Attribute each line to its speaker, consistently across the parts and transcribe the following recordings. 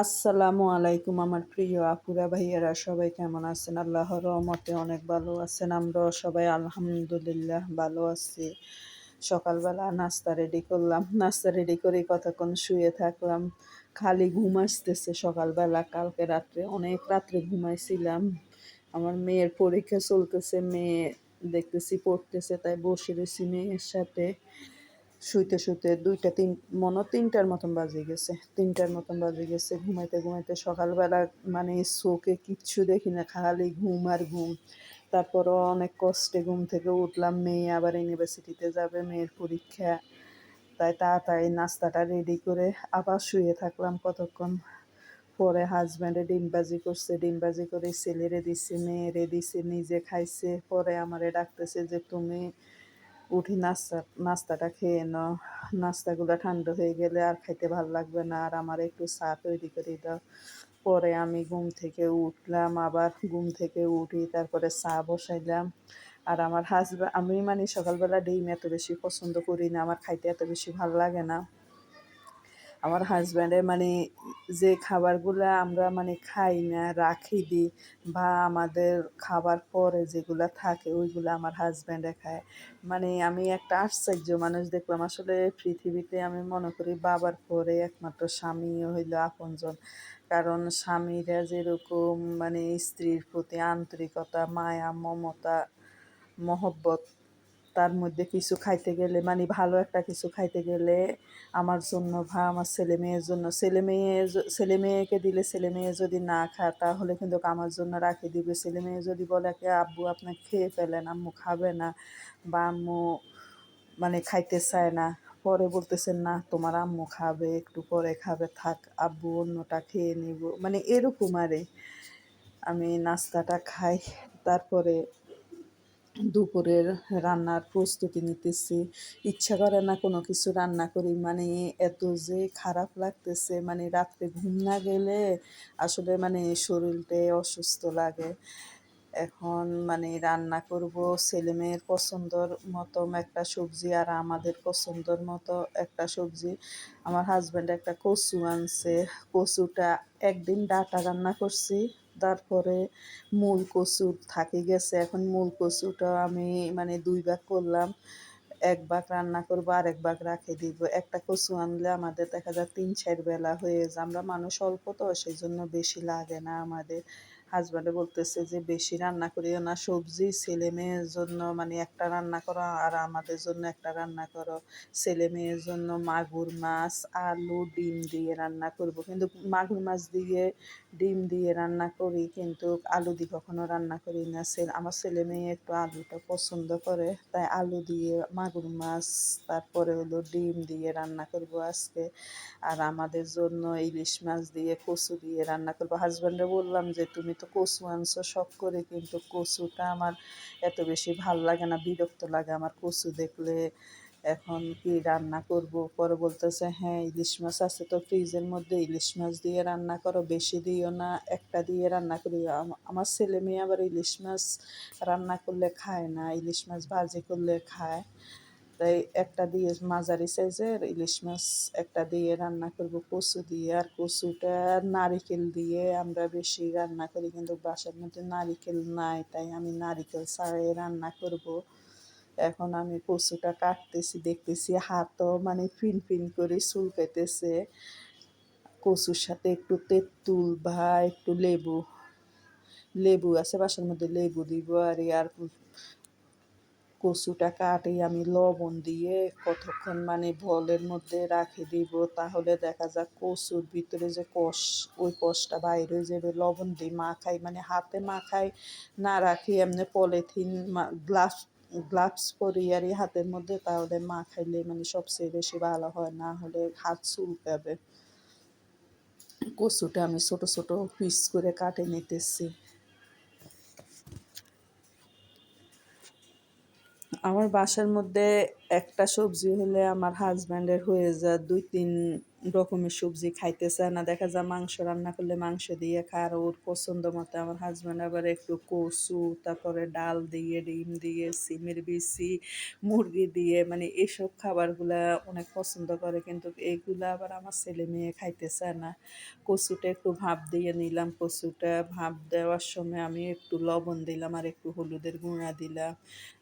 Speaker 1: আসসালামু আলাইকুম আমার প্রিয় আপুরা ভাইয়ারা সবাই কেমন আছেন? আল্লাহর রহমতে অনেক ভালো আছেন। আমরাও সবাই আলহামদুলিল্লাহ ভালো আছি। সকালবেলা নাস্তা রেডি করলাম। নাস্তা রেডি করে কতক্ষণ শুয়ে থাকলাম। খালি ঘুম আসতেছে সকালবেলা। কালকে রাত্রে অনেক রাত্রে ঘুমাইছিলাম। আমার মেয়ের পরীক্ষা চলতেছে। মেয়ে দেখতেছি পড়তেছে, তাই বসে রয়েছি মেয়ের সাথে। শুইতে শুইতে ২টা ৩ মনে হয় ৩টার মতন বাজে গেছে। ৩টার মতন বাজে গেছে। ঘুমাইতে ঘুমাইতে সকালবেলা মানে চোখে কিচ্ছু দেখি না, খালি ঘুম আর ঘুম। তারপরও অনেক কষ্টে ঘুম থেকে উঠলাম। মেয়ে আবার ইউনিভার্সিটিতে যাবে, মেয়ের পরীক্ষা। তাই তাড়াতাড়ি নাস্তাটা রেডি করে আবার শুয়ে থাকলাম কতক্ষণ। পরে হাসব্যান্ডে ডিম ভাজি করছে, ডিম ভাজি করে ছেলেরে দিছে, মেয়েরে দিছে, নিজে খাইছে। পরে আমারে ডাকতেছে যে তুমি উঠি নাস্তাটা খেয়ে নাও। নাস্তাগুলো ঠান্ডা হয়ে গেলে আর খাইতে ভাল লাগবে না, আর আমার একটু চা তৈরি করে দাও। পরে আমি ঘুম থেকে উঠলাম, আবার ঘুম থেকে উঠি তারপরে চা বসাইলাম। আর আমার আমি মানে সকালবেলা ডিম এত বেশি পছন্দ করি না, আমার খাইতে এত বেশি ভাল লাগে না। আমার হাজব্যান্ডের মানে যে খাবারগুলা আমরা মানে খাই না, রাখি দিই, বা আমাদের খাবার পরে যেগুলা থাকে ওইগুলো আমার হাজব্যান্ডে খায়। মানে আমি একটা আশ্চর্য মানুষ দেখলাম। আসলে পৃথিবীতে আমি মনে করি বাবার পরে একমাত্র স্বামী হইল আপনজন। কারণ স্বামীরা যেরকম মানে স্ত্রীর প্রতি আন্তরিকতা, মায়া, মমতা, মহব্বত, তার মধ্যে কিছু খাইতে গেলে মানে ভালো একটা কিছু খাইতে গেলে আমার জন্য বা আমার ছেলেমেয়ের জন্য, ছেলেমেয়েকে দিলে ছেলেমেয়ে যদি না খায় তাহলে কিন্তু আমার জন্য রাখি দিবে। ছেলেমেয়ে যদি বলে কি আব্বু আপনি খেয়ে ফেলেন, আম্মু খাবে না, বা আম্মু মানে খাইতে চায় না, পরে বলতেছেন না তোমার আম্মু খাবে, একটু পরে খাবে, থাক আব্বু অন্যটা খেয়ে নিব, মানে এরকম আরে। আমি নাস্তাটা খাই, তারপরে দুপুরের রান্নার প্রস্তুতি নিতেছি। ইচ্ছা করে না কোনো কিছু রান্না করি, মানে এত যে খারাপ লাগতেছে, মানে রাত্রে ঘুম না গেলে আসলে মানে শরীরটাই অসুস্থ লাগে। এখন মানে রান্না করব ছেলেমেয়ের পছন্দর মতো একটা সবজি আর আমাদের পছন্দর মতো একটা সবজি। আমার হাজব্যান্ড একটা কচু আনছে। কচুটা একদিন ডাঁটা রান্না করছি, তারপরে মূল কচু থাকি গেছে। এখন মূল কচুটা আমি মানে ২ ভাগ করলাম। ১ ভাগ রান্না করব, আরেক ভাগ রাখে দিব। একটা কচু আনলে আমাদের দেখা যায় ৩-৪ বেলা হয়ে যায়। আমরা মানুষ অল্প তো, সেজন্য বেশি লাগে না আমাদের। হাজব্যান্ডে বলতেছে যে বেশি রান্না করিও না সবজি, ছেলেমেয়ের জন্য মানে একটা রান্না করো আর আমাদের জন্য একটা রান্না করো। ছেলেমেয়ের জন্য মাগুর মাছ, আলু, ডিম দিয়ে রান্না করব। কিন্তু মাগুর মাছ দিয়ে ডিম দিয়ে রান্না করি, কিন্তু আলু দিয়ে কখনো রান্না করি না। আমার ছেলেমেয়ে একটু আলুটা পছন্দ করে, তাই আলু দিয়ে মাগুর মাছ, তারপরে হলো ডিম দিয়ে রান্না করব আজকে। আর আমাদের জন্য ইলিশ মাছ দিয়ে কচু দিয়ে রান্না করবো। হাজব্যান্ডে বললাম যে তুমি তো কচু আনছো শখ করে, কিন্তু কচুটা আমার এত বেশি ভাল লাগে না, বিরক্ত লাগে আমার কচু দেখলে। এখন কি রান্না করব? পরে বলতেছে হ্যাঁ ইলিশ মাছ আছে তো ফ্রিজের মধ্যে, ইলিশ মাছ দিয়ে রান্না করো, বেশি দিও না, একটা দিয়ে রান্না করি। আমার ছেলে মেয়ে আবার ইলিশ মাছ রান্না করলে খায় না, ইলিশ মাছ ভাজি করলে খায়। তাই একটা দিয়ে মাঝারি সাইজের ইলিশ মাছ একটা দিয়ে রান্না করব কচু দিয়ে। আর কচুটা নারিকেল দিয়ে আমরা বেশি রান্না করি, কিন্তু বাসার মধ্যে নারিকেল নাই, তাই আমি নারিকেল ছাড়াই রান্না করব। এখন আমি কচুটা কাটতেছি, দেখতেছি হাতও মানে ফিন করে চুলকাইতেছে। কচুর সাথে একটু তেঁতুল বা একটু লেবু, লেবু আছে বাসার মধ্যে, লেবু দিব। আর কচুটা কাটে আমি লবণ দিয়ে কতক্ষণ মানে বলের মধ্যে রাখে দিব, তাহলে দেখা যাক কচুর ভিতরে যে কষ, ওই কষটা বাইরে হয়ে যাবে। লবণ দিয়ে মাখাই, মানে হাতে মাখাই না রাখি, এমনি পলিথিন গ্লাভস পরি আর এই হাতের মধ্যে, তাহলে মাখাইলে মানে সবচেয়ে বেশি ভালো হয়, না হলে হাত চুলকাবে। কচুটা আমি ছোট ছোট পিস করে কাটে নিতেছি। আমার বাসার মধ্যে একটা সবজি হলে আমার হাজব্যান্ডের হয়ে যায় ২-৩ রকমের সবজি খাইতে চায় না। দেখা যায় মাংস রান্না করলে মাংস দিয়ে খায়, আর ওর পছন্দ মতো আমার হাসব্যান্ড আবার একটু কচু, তারপরে ডাল দিয়ে, ডিম দিয়ে, সিমের বিচি, মুরগি দিয়ে, মানে এসব খাবারগুলা অনেক পছন্দ করে। কিন্তু এগুলা আবার আমার ছেলে মেয়ে খাইতে চায় না। কচুটা একটু ভাপ দিয়ে নিলাম, কচুটা ভাপ দেওয়ার সময় আমি একটু লবণ দিলাম আর একটু হলুদের গুঁড়া দিলাম।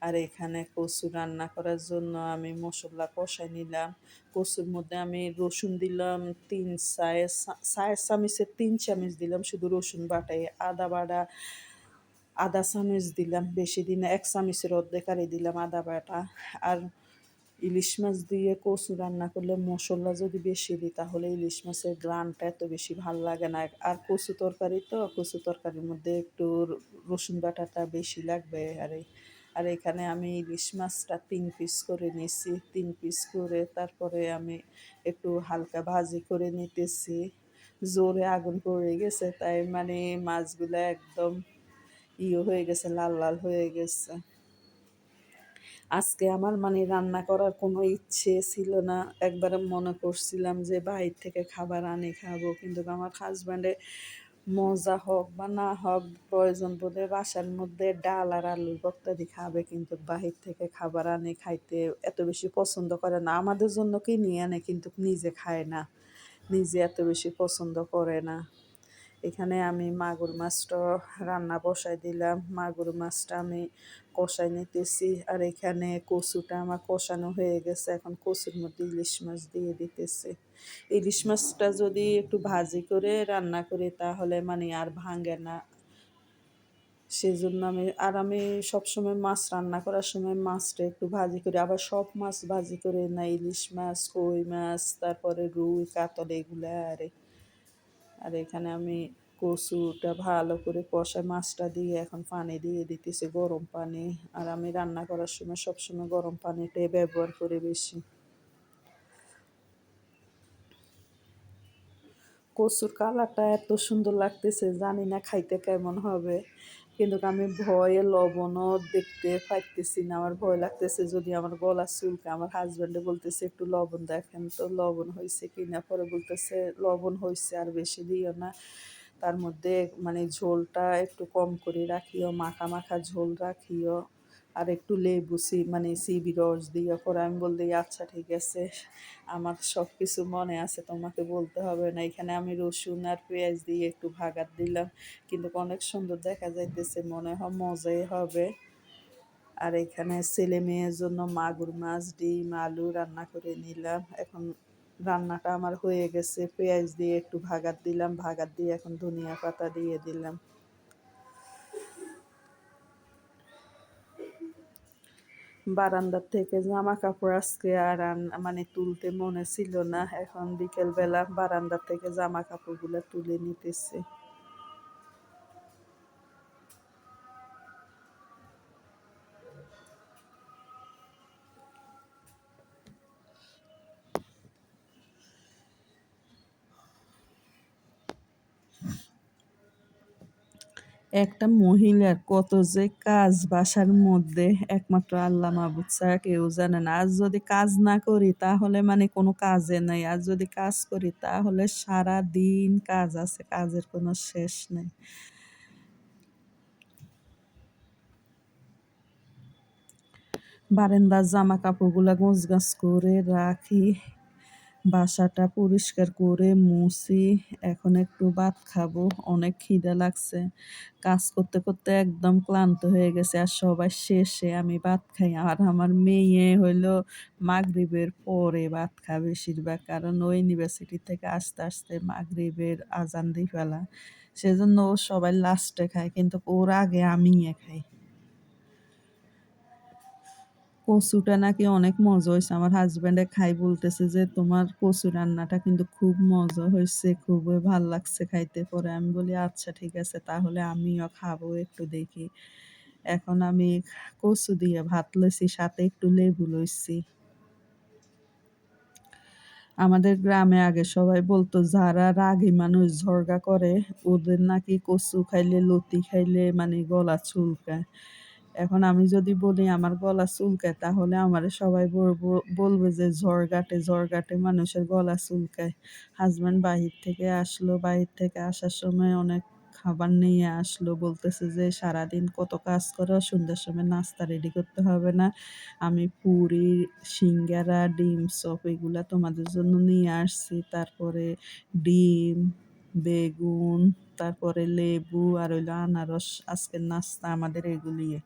Speaker 1: আর এখানে কচু রান্না করার জন্য আমি মশলা কষাই নিলাম। কচুর মধ্যে আমি রসুন দিলাম ৪ চামচের ৩ চামচ দিলাম শুধু রসুন বাটাই, আদা বাটা আধা চামচ দিলাম, বেশি দিন ১ চামচের অর্ধেক আরই দিলাম আদা বাটা। আর ইলিশ মাছ দিয়ে কচু রান্না করলে মশলা যদি বেশি দিই তাহলে ইলিশ মাছের ঘ্রাণটা এত বেশি ভাল লাগে না। আর কচু তরকারি তো, কচু তরকারির মধ্যে একটু রসুন বাটাটা বেশি লাগবে। আর এখানে আমি ইলিশ মাছটা ৩ পিস করে নিছি। ৩ পিস করে তারপরে আমি একটু হালকা ভাজি করে নিতেছি। জোরে আগুন পড়ে গেছে, তাই মানে মাছগুলা একদম হয়ে গেছে, লাল লাল হয়ে গেছে। আজকে আমার মানে রান্না করার কোনো ইচ্ছে ছিল না। একবারে মনে করছিলাম যে বাহির থেকে খাবার আনি খাবো। কিন্তু আমার হাসব্যান্ডে মজা হোক বা না হোক, প্রয়োজন বোধে বাসার মধ্যে ডাল আর আলুর ভর্তা দিয়ে খাবে, কিন্তু বাহির থেকে খাবার আনি খাইতে এত বেশি পছন্দ করে না। আমাদের জন্য কিনিয়ে আনে কিন্তু নিজে খায় না, নিজে এত বেশি পছন্দ করে না। এখানে আমি মাগুর মাছটা রান্না বসাই দিলাম, মাগুর মাছটা আমি কষাই নিতেছি। আর এখানে কচুটা আমার কষানো হয়ে গেছে, এখন কচুর মধ্যে ইলিশ মাছ দিয়ে দিতেছি। ইলিশ মাছটা যদি একটু ভাজি করে রান্না করি তাহলে মানে আর ভাঙে না। সেজন্য আমি সবসময় মাছ রান্না করার সময় মাছটা একটু ভাজি করি, আবার সব মাছ ভাজি করে না, ইলিশ মাছ, কই মাছ, তারপরে রুই, কাতল এগুলা। আর এখানে আমি কচুটা ভালো করে কষায় মাছটা দিয়ে এখন পানি দিয়ে দিতেছি, গরম পানি। আর আমি রান্না করার সময় সবসময় গরম পানিটাই ব্যবহার করি বেশি। কচুর কালারটা এত সুন্দর লাগতেছে, জানি না খাইতে কেমন হবে। কিন্তু আমি ভয়ে লবণও দেখতে পাইতেছি না, আমার ভয় লাগতেছে যদি আমার গলা চুলকে। আমার হাজব্যান্ডে বলতেছে একটু লবণ দেখেন তো লবণ হয়েছে কিনা, পরে বলতেছে লবণ হয়েছে, আর বেশি দিও না, তার মধ্যে মানে ঝোলটা একটু কম করে রাখিও, মাখা মাখা ঝোল রাখিও, আর একটু লেবু মানে চিবি রস দিও। পরে আমি বলতে আচ্ছা ঠিক আছে, আমার সব কিছু মনে আছে, তোমাকে বলতে হবে না। এখানে আমি রসুন আর পেঁয়াজ দিয়ে একটু ভাগার দিলাম, কিন্তু অনেক সুন্দর দেখা যাইতেছে, মনে হয় মজাই হবে। আর এখানে ছেলে মেয়ের জন্য মাগুর মাছ, ডিম, আলু রান্না করে নিলাম। এখন রান্নাটা আমার হয়ে গেছে, পেঁয়াজ দিয়ে একটু ভাগার দিলাম, ভাগার দিয়ে এখন ধনিয়া পাতা দিয়ে দিলাম। বারান্দার থেকে জামা কাপড় আজকে আর মানে তুলতে মনে ছিল না, এখন বিকেলবেলা বারান্দার থেকে জামা কাপড়গুলো তুলে নিতেছে। একটা মহিলার কত যে কাজ বাসার মধ্যে, একমাত্র আল্লাহ মাবুদ ছাড়া কেউ জানে না। আজ যদি কাজ না করি তাহলে মানে কোনো কাজে নাই, আর যদি কাজ করি তাহলে সারা দিন কাজ আছে, কাজের কোনো শেষ নেই। বারান্দার জামা কাপড়গুলা গোছগাছ করে রাখি, বাসাটা পরিষ্কার করে মুছি। এখন একটু ভাত খাবো, অনেক খিদে লাগছে। কাজ করতে করতে একদম ক্লান্ত হয়ে গেছে, আর সবার শেষে আমি ভাত খাই। আর আমার মেয়ে হইলো মাগরিবের পরে ভাত খায় বেশিরভাগ, কারণ ও ইউনিভার্সিটি থেকে আসতে আসতে মাগরিবের আজান দিয়ে ফেলা, সেজন্য ও সবাই লাস্টে খায়, কিন্তু ওর আগে আমিই খাই। কচুটা নাকি অনেক মজা হয়েছে, আমার হাজব্যান্ডে খাই বলতেছে যে তোমার কচু রান্নাটা কিন্তু খুব মজা হয়েছে, খুবই ভাল লাগছে খাইতে। পরে আমি বলি আচ্ছা ঠিক আছে, তাহলে আমিও খাবো, একটু দেখি। এখন আমি কচু দিয়ে ভাত লইছি, সাথে একটু লেবু লইছি। আমাদের গ্রামে আগে সবাই বলতো যারা রাগী মানুষ ঝগড়া করে ওদের নাকি কচু খাইলে, লতি খাইলে মানে গলা চুলকায়। এখন আমি যদি বলি আমার গলা চুলকায় তাহলে আমারে সবাই বলবে যে ঝড় কাটে মানুষের গলা চুলকায়। হাসব্যান্ড বাহির থেকে আসলো, বাহির থেকে আসার সময় অনেক খাবার নিয়ে আসলো। বলতেছে যে, "সারাদিন কত কাজ করো, সন্ধ্যার সময় নাস্তা রেডি করতে হবে না? আমি পুরি, সিঙ্গারা, ডিম চপ এগুলা তোমাদের জন্য নিয়ে আসছি। তারপরে ডিম, বেগুন, তারপরে লেবু আর হইলো আনারস। আজকের নাস্তা আমাদের এগুলিই।"